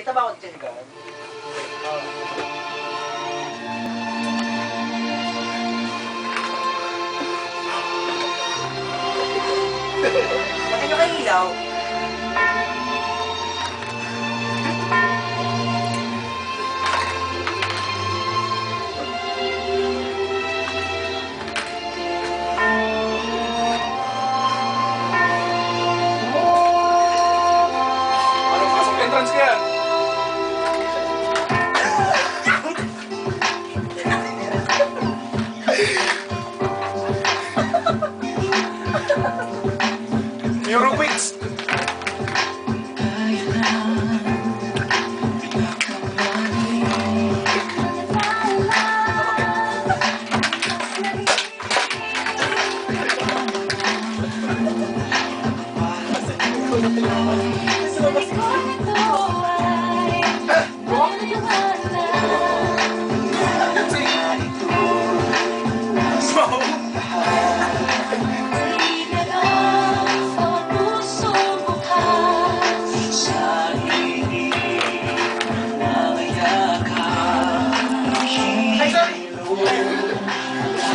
Kita ba ako dyan, Gan? Pati nyo kayo ilaw. Ano, pasok entrance ka yan? Eurowix!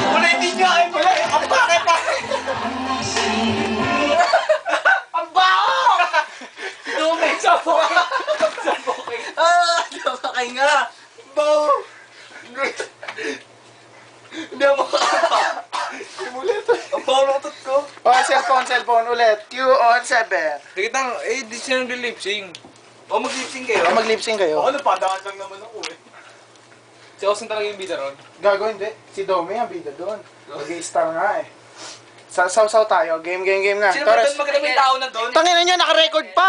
Wala, hindi niya ay pala. Ang bakit pa? Ang baho! Dumay sa buhay. Sa buhay. Nakakay nga. Baho! Hindi ako makakapa. Simulit. Ang baho ng utot ko. Oh, cellphone ulit. Q on 7. Nakita di siya nag-lip-sync. O mag-lip-sync kayo? Oh, mag-lipsing kayo. Ako, napadaan lang naman ako eh. Si Austin talaga yung bida ron? Gago, hindi. Si Domi ang bida doon. Mag-i-star nga eh. Saw-saw tayo. Game na. Sino ba Torres. doon maganda may tao na doon? Tangina niya, naka-record pa!